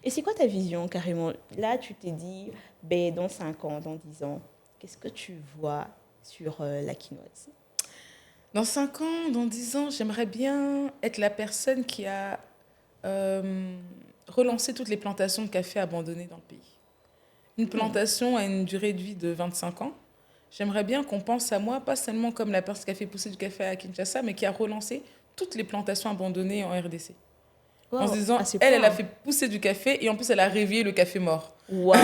Et c'est quoi ta vision carrément? Là, tu t'es dit, ben, dans 5 ans, dans 10 ans, qu'est-ce que tu vois sur la quinoise? Dans 5 ans, dans 10 ans, j'aimerais bien être la personne qui a euh, relancé toutes les plantations de café abandonnées dans le pays. Une Hmm. plantation a une durée de vie de 25 ans. J'aimerais bien qu'on pense à moi, pas seulement comme la personne qui a fait pousser du café à Kinshasa, mais qui a relancé toutes les plantations abandonnées en RDC. En se Wow, disant, à ce elle a point. fait pousser du café et en plus, elle a réveillé le café mort. Waouh!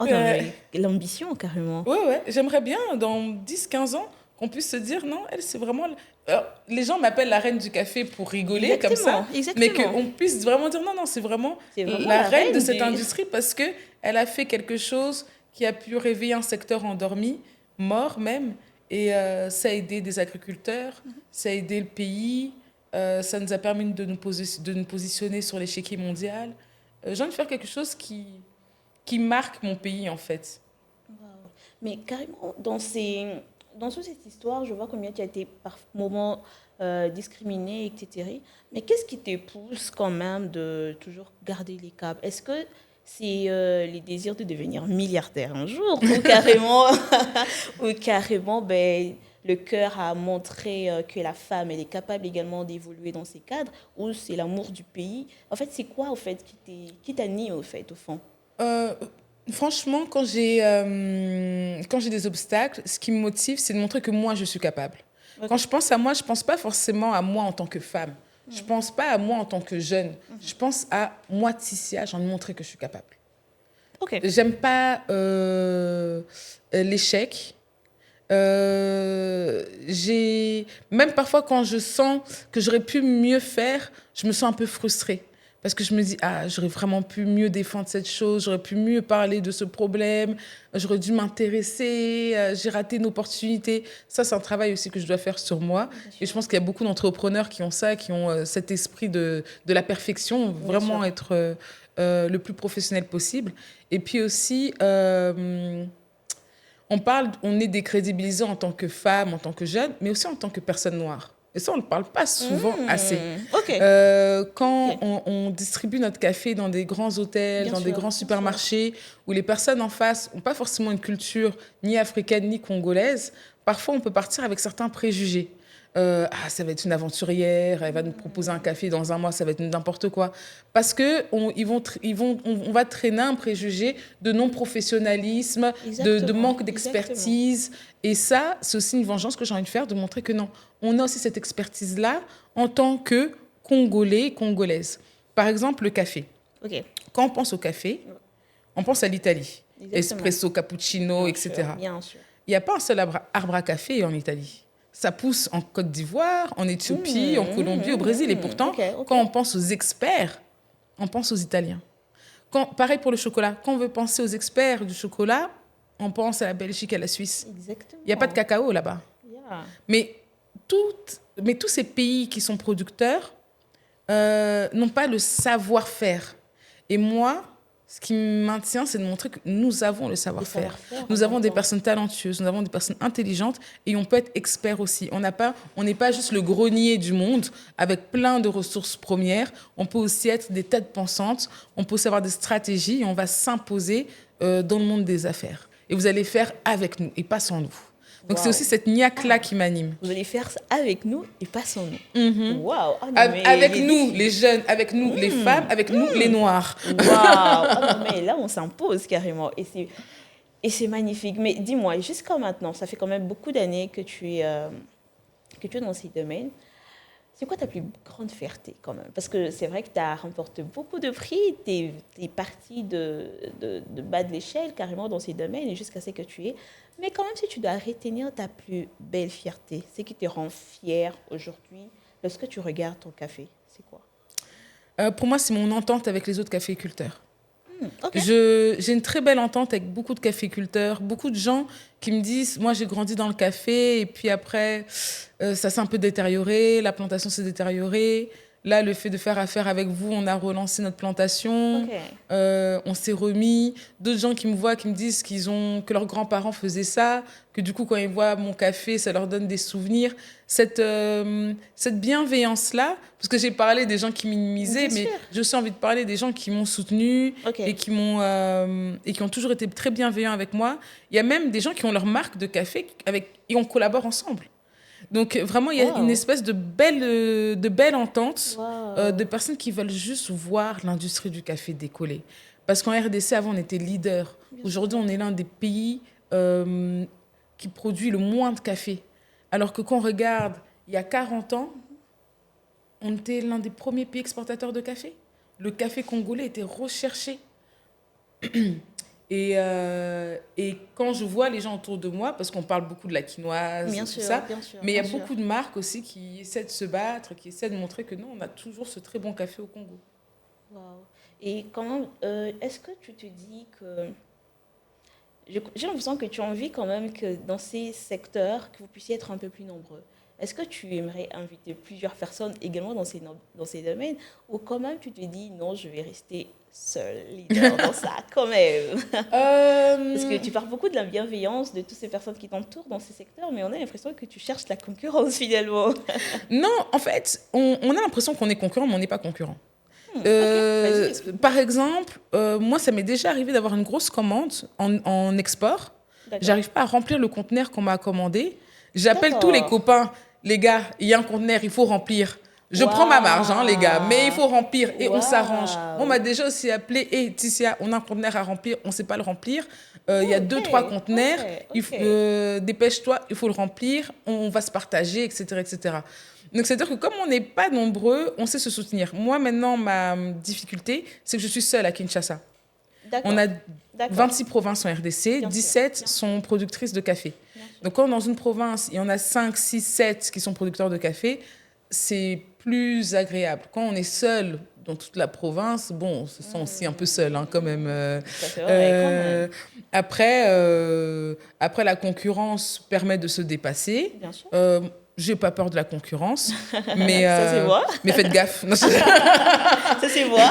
Oh non, Ouais, mais l'ambition carrément. ouais, j'aimerais bien, dans 10 15 ans, qu'on puisse se dire, non, elle, c'est vraiment... Alors, les gens m'appellent la reine du café pour rigoler, comme ça, Exactement, mais exactement. qu'on puisse vraiment dire, non, non, c'est vraiment C'est vraiment la la reine de reine cette du... industrie parce que elle a fait quelque chose qui a pu réveiller un secteur endormi, mort même, et ça a aidé des agriculteurs, ça a aidé le pays, ça nous a permis de nous positionner sur l'échiquier mondial. J'ai envie de faire quelque chose qui marque mon pays, en fait. Wow. Mais carrément, dans toute cette histoire, je vois combien tu as été par moments discriminé, etc. Mais qu'est-ce qui te pousse quand même de toujours garder les câbles? Est-ce que c'est les désirs de devenir milliardaire un jour ou carrément, ou carrément ben, le cœur a montré que la femme elle est capable également d'évoluer dans ces cadres ou c'est l'amour du pays? En fait, c'est quoi au fait qui t'anime au fait au fond? Euh, Franchement, quand j'ai des obstacles, ce qui me motive, c'est de montrer que moi, je suis capable. Quand Ok. je pense à moi, je pense pas forcément à moi en tant que femme. Je Mhm. pense pas à moi en tant que jeune. Mhm. Je pense à moi, Tissia, j'ai envie de montrer que je suis capable. Ok. J'aime pas l'échec. Même parfois quand je sens que j'aurais pu mieux faire, je me sens un peu frustrée parce que je me dis ah j'aurais vraiment pu mieux défendre cette chose, j'aurais pu mieux parler de ce problème, j'aurais dû m'intéresser, j'ai raté une opportunité. Ça c'est un travail aussi que je dois faire sur moi Bien et je sûr. pense qu'il y a beaucoup d'entrepreneurs qui ont ça, qui ont cet esprit de la perfection, Bien sûr. vraiment être le plus professionnel possible. Et puis aussi on est décrédibilisé en tant que femme, en tant que jeune, mais aussi en tant que personne noire. Et ça, on ne parle pas souvent assez. Ok. Quand Ok. on distribue notre café dans des grands hôtels, Bien dans des sûr. grands Bien sûr. supermarchés, où les personnes en face n'ont pas forcément une culture ni africaine ni congolaise, parfois on peut partir avec certains préjugés. Ah, ça va être une aventurière, elle va nous proposer un café dans un mois, ça va être n'importe quoi. Parce que on va traîner un préjugé de non-professionnalisme, de Exactement. manque Exactement. d'expertise. Et ça, c'est aussi une vengeance que j'ai envie de faire, de montrer que non, on a aussi cette expertise-là en tant que Congolais et Congolaises. Par exemple, le café. Ok. Quand on pense au café, on pense à l'Italie. Exactement. Espresso, cappuccino, Bien sûr. etc. Bien sûr. Il n'y a pas un seul arbre à café en Italie. Ça pousse en Côte d'Ivoire, en Éthiopie, en Colombie, au Brésil. Et pourtant, Ok. Ok. quand on pense aux experts, on pense aux Italiens. Pareil pour le chocolat. Quand on veut penser aux experts du chocolat, on pense à la Belgique, à la Suisse. Il n'y a pas de Exactement. cacao là-bas. Yeah. Mais, mais tous ces pays qui sont producteurs n'ont pas le savoir-faire. Et moi, ce qui me maintient, c'est de montrer que nous avons le Le savoir-faire. savoir-faire en Nous même avons des temps. personnes talentueuses, nous avons des personnes intelligentes et on peut être expert aussi. On n'est pas juste le grenier du monde avec plein de ressources premières. On peut aussi être des têtes pensantes, on peut aussi avoir des stratégies et on va s'imposer dans le monde des affaires. Et vous allez faire avec nous et pas sans nous. Donc c'est aussi Waouh. cette niaque-là Ah. qui m'anime. Vous allez faire ça avec nous et pas sans nous. Waouh. Oh non, mais Avec les nous, les défis. jeunes, avec nous, les femmes, avec nous, les noirs. Waouh. Oh non, mais là, on s'impose carrément. Et c'est magnifique. Mais dis-moi, jusqu'à maintenant, ça fait quand même beaucoup d'années que tu es dans ces domaines. C'est quoi ta plus grande fierté quand même? Parce que c'est vrai que tu as remporté beaucoup de prix, tu es parti de bas de l'échelle carrément dans ces domaines et jusqu'à ce que tu es. Mais quand même, si tu dois retenir ta plus belle fierté, ce qui te rend fier aujourd'hui lorsque tu regardes ton café, c'est quoi? Pour moi, c'est mon entente avec les autres caféiculteurs. Ok. J'ai une très belle entente avec beaucoup de caféiculteurs, beaucoup de gens qui me disent, moi j'ai grandi dans le café et puis après ça s'est un peu détérioré, la plantation s'est détériorée, Là, le fait de faire affaire avec vous, on a relancé notre plantation, Ok. on s'est remis. D'autres gens qui me voient, qui me disent que leurs grands-parents faisaient ça, que du coup, quand ils voient mon café, ça leur donne des souvenirs. Cette bienveillance-là, parce que j'ai parlé des gens qui minimisaient, Bien mais sûr. j'ai aussi envie de parler des gens qui m'ont soutenue Ok. et qui ont toujours été très bienveillants avec moi. Il y a même des gens qui ont leur marque de café et on collabore ensemble. Donc vraiment, il y a une Wow. espèce de belle entente de Wow. personnes qui veulent juste voir l'industrie du café décoller. Parce qu'en RDC, avant, on était leader. Bien Aujourd'hui, sûr. on est l'un des pays qui produit le moins de café. Alors que quand on regarde, il y a 40 ans, on était l'un des premiers pays exportateurs de café. Le café congolais était recherché. Et quand je vois les gens autour de moi, parce qu'on parle beaucoup de la quinoise et Bien tout sûr, ça, bien sûr, mais il y a bien sûr. beaucoup de marques aussi qui essaient de se battre, qui essaient de montrer que non, on a toujours ce très bon café au Congo. Wow. Et comment, est-ce que tu te dis que j'ai l'impression que tu as envie quand même que dans ces secteurs, que vous puissiez être un peu plus nombreux. Est-ce que tu aimerais inviter plusieurs personnes également dans ces domaines ou quand même tu te dis non, je vais rester seul leader dans ça quand même? Parce que Euh, tu parles beaucoup de la bienveillance de toutes ces personnes qui t'entourent dans ces secteurs, mais on a l'impression que tu cherches la concurrence finalement. non, en fait, on a l'impression qu'on est concurrent, mais on n'est pas concurrent. Ok, vas-y, explique-moi. Par exemple, moi, ça m'est déjà arrivé d'avoir une grosse commande en export. D'accord. J'arrive pas à remplir le conteneur qu'on m'a commandé. J'appelle tous les D'accord. copains. Les gars, il y a un conteneur, il faut remplir. Je prends ma marge, hein, les gars, mais il Waouh. faut remplir et on s'arrange. On m'a Waouh. déjà aussi appelé, et Ticia, on a un conteneur à remplir, on ne sait pas le remplir. Il y a Oh, deux, ok, trois ok, conteneurs, ok. dépêche-toi, il faut le remplir, on va se partager, etc., etc. Donc, c'est-à-dire que comme on n'est pas nombreux, on sait se soutenir. Moi, maintenant, ma difficulté, c'est que je suis seule à Kinshasa. On D'accord, a d'accord. 26 provinces en RDC, Bien sûr, 17 bien sûr, sont productrices de café. bien sûr. Donc, quand dans une province, il y en a 5, 6, 7 qui sont producteurs de café, c'est plus agréable. Quand on est seul dans toute la province, bon, on se sent aussi un peu seul, hein, quand même. Ça c'est vrai, quand même. Après, la concurrence permet de se dépasser. Bien sûr. J'ai pas peur de la concurrence, mais, Ça c'est euh, moi. mais faites gaffe. Non, Ça c'est moi.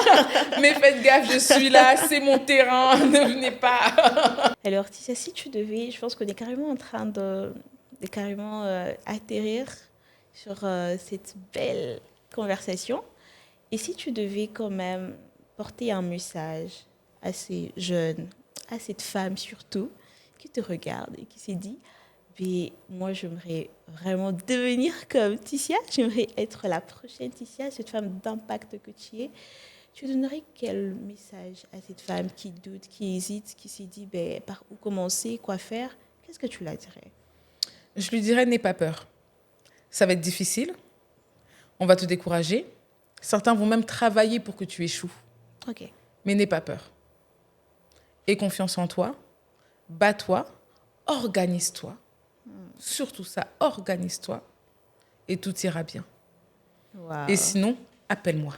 mais faites gaffe, je suis là, c'est mon terrain, ne venez pas. Alors, Tissia, si tu devais, je pense qu'on est carrément en train de carrément atterrir sur cette belle conversation. Et si tu devais quand même porter un message à ces jeunes, à cette femme surtout, qui te regarde et qui s'est dit, mais moi j'aimerais vraiment devenir comme Tissia, j'aimerais être la prochaine Tissia, cette femme d'impact que tu es. Tu donnerais quel message à cette femme qui doute, qui hésite, qui s'est dit ben, par où commencer, quoi faire? Qu'est-ce que tu la dirais? Je lui dirais, n'aie pas peur. Ça va être difficile, on va te décourager. Certains vont même travailler pour que tu échoues. Ok, Mais n'aie pas peur. Aie confiance en toi, bats-toi, organise-toi. Surtout ça, organise-toi et tout ira bien. Et waouh. sinon, appelle-moi.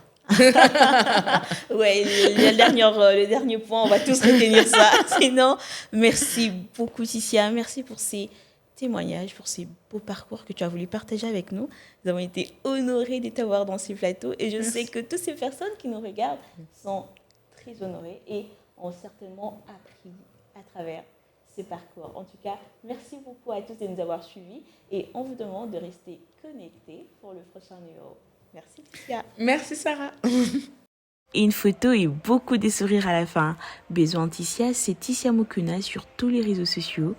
Ouais, le dernier point, on va tous retenir ça. Sinon, merci beaucoup, Ticia. Merci pour ces témoignages, pour ces beaux parcours que tu as voulu partager avec nous. Nous avons été honorés de t'avoir dans ce plateau et je sais que toutes ces personnes qui nous regardent sont très honorées et ont certainement appris à travers ce parcours. En tout cas, merci beaucoup à tous de nous avoir suivis et on vous demande de rester connectés pour le prochain numéro. Merci, Ticia. Merci Sarah. Une photo et beaucoup de sourires à la fin. Besoin Tissia, c'est Tissia Mokuna sur tous les réseaux sociaux.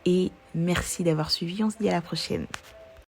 Et merci d'avoir suivi, on se dit à la prochaine.